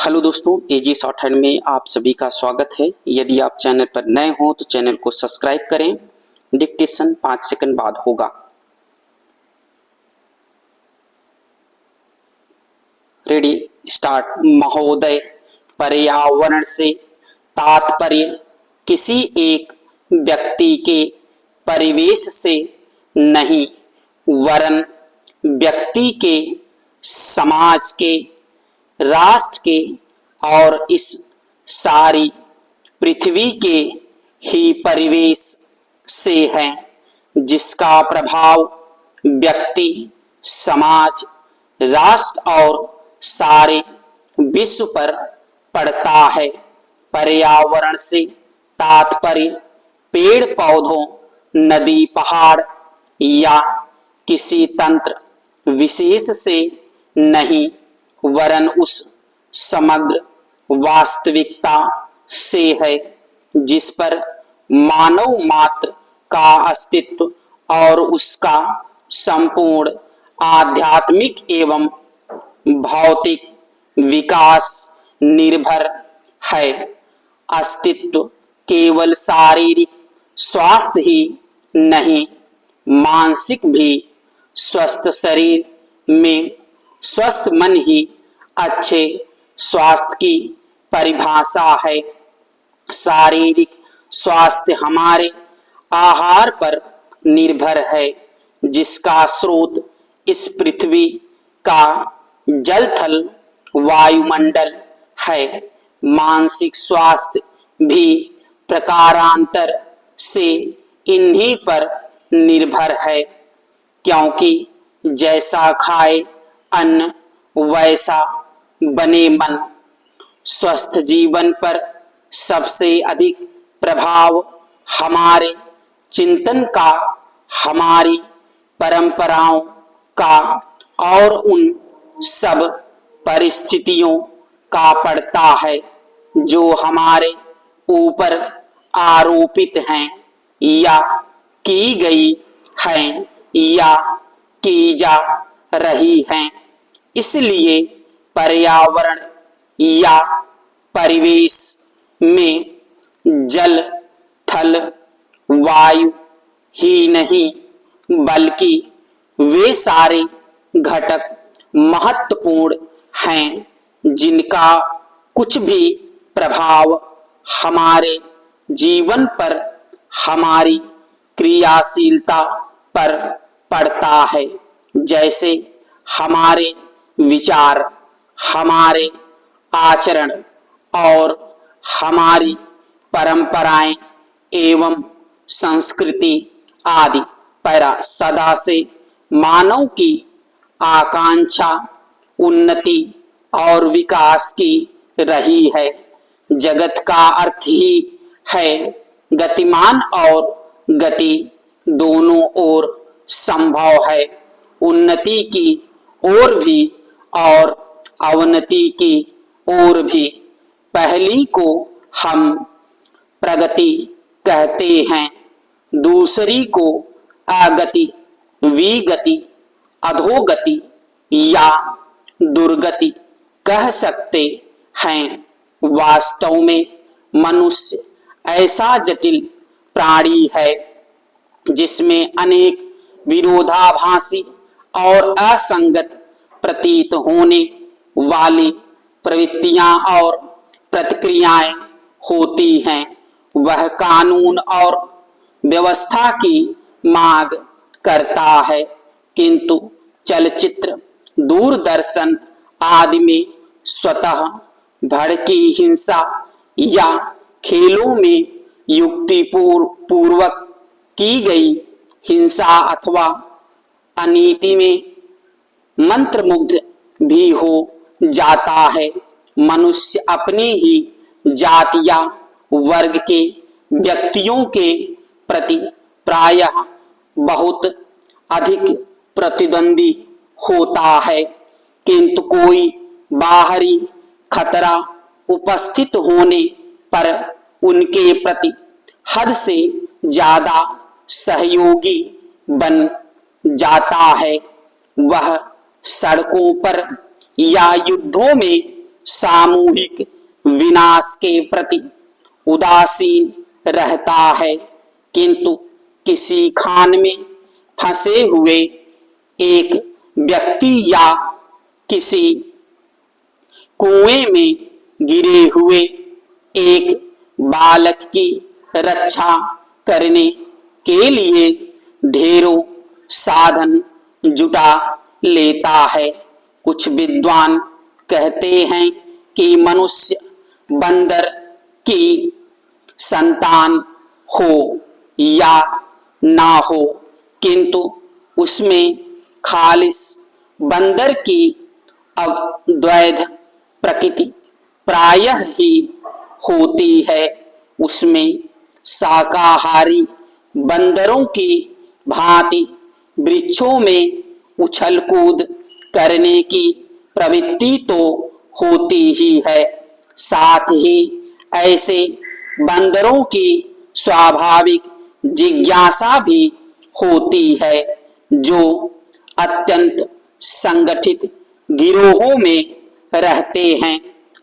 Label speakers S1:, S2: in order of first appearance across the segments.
S1: Hello दोस्तों, एजी short hand में आप सभी का स्वागत है। यदि आप चैनल पर नए हो तो चैनल को सब्सक्राइब करें। डिक्टेशन 5 सेकंड बाद होगा। Ready, start. महोदय, पर्यावरण से तात्पर्य किसी एक व्यक्ति के परिवेश से नहीं वरन व्यक्ति के, समाज के, राष्ट्र के और इस सारी पृथ्वी के ही परिवेश से है, जिसका प्रभाव व्यक्ति, समाज, राष्ट्र और सारे विश्व पर पड़ता है। पर्यावरण से तात्पर्य पेड़ पौधों, नदी, पहाड़ या किसी तंत्र विशेष से नहीं वरन उस समग्र वास्तविकता से है जिस पर मानव मात्र का अस्तित्व और उसका संपूर्ण आध्यात्मिक एवं भौतिक विकास निर्भर है। अस्तित्व केवल शारीरिक स्वास्थ्य ही नहीं, मानसिक भी। स्वस्थ शरीर में स्वस्थ मन ही अच्छे स्वास्थ्य की परिभाषा है। शारीरिक स्वास्थ्य हमारे आहार पर निर्भर है, जिसका स्रोत इस पृथ्वी का जल थल वायुमंडल है। मानसिक स्वास्थ्य भी प्रकारांतर से इन्हीं पर निर्भर है, क्योंकि जैसा खाए अन्न वैसा बने मन। स्वस्थ जीवन पर सबसे अधिक प्रभाव हमारे चिंतन का, हमारी परंपराओं का और उन सब परिस्थितियों का पड़ता है जो हमारे ऊपर आरोपित हैं या की गई हैं या की जा रही हैं। इसलिए पर्यावरण या परिवेश में जल, थल, वायु ही नहीं बल्कि वे सारे घटक महत्वपूर्ण हैं जिनका कुछ भी प्रभाव हमारे जीवन पर, हमारी क्रियाशीलता पर पड़ता है। जैसे हमारे विचार, हमारे आचरण और हमारी परंपराएं एवं संस्कृति आदि। पैरा, सदा से मानव की आकांक्षा उन्नति और विकास की रही है। जगत का अर्थ ही है गतिमान और गति दोनों ओर संभव है। उन्नति की ओर भी और अवनति की ओर भी। पहली को हम प्रगति कहते हैं, दूसरी को अगति, विगति, अधोगति या दुर्गति कह सकते हैं। वास्तव में मनुष्य ऐसा जटिल प्राणी है जिसमें अनेक विरोधाभासी और असंगत प्रतीत होने वाली प्रवृत्तियां और प्रतिक्रियाएं होती हैं। वह कानून और व्यवस्था की मांग करता है, किंतु चलचित्र, दूरदर्शन आदि में स्वतः भड़की हिंसा या खेलों में युक्तिपूर्वक की गई हिंसा अथवा अनीति में मंत्रमुग्ध भी हो जाता है। मनुष्य अपनी ही जाति या वर्ग के व्यक्तियों के प्रति प्रायः बहुत अधिक प्रतिद्वंदी होता है, किंतु कोई बाहरी खतरा उपस्थित होने पर उनके प्रति हद से ज्यादा सहयोगी बन जाता है। वह सड़कों पर या युद्धों में सामूहिक विनाश के प्रति उदासीन रहता है, किंतु किसी खान में फंसे हुए एक व्यक्ति या किसी कुएं में गिरे हुए एक बालक की रक्षा करने के लिए ढेरों साधन जुटा लेता है। कुछ विद्वान कहते हैं कि मनुष्य बंदर की संतान हो या ना हो, किंतु उसमें खालिस बंदर की अद्वैध प्रकृति प्रायः ही होती है। उसमें शाकाहारी बंदरों की भांति वृक्षों में उछल कूद करने की प्रवृत्ति तो होती ही है, साथ ही ऐसे बंदरों की स्वाभाविक जिज्ञासा भी होती है, जो अत्यंत संगठित गिरोहों में रहते हैं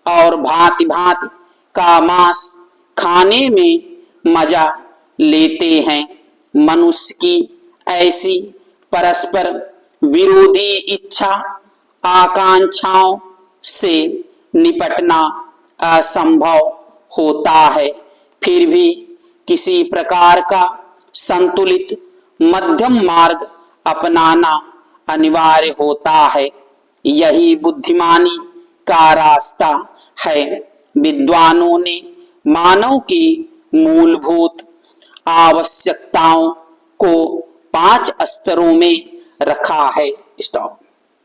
S1: और भांति भांति का मांस खाने में मजा लेते हैं। मनुष्य की ऐसी परस्पर विरोधी इच्छा आकांक्षाओं से निपटना असंभव होता है, फिर भी किसी प्रकार का संतुलित मध्यम मार्ग अपनाना अनिवार्य होता है। यही बुद्धिमानी का रास्ता है। विद्वानों ने मानव की मूलभूत आवश्यकताओं को 5 स्तरों में रखा है। स्टॉप।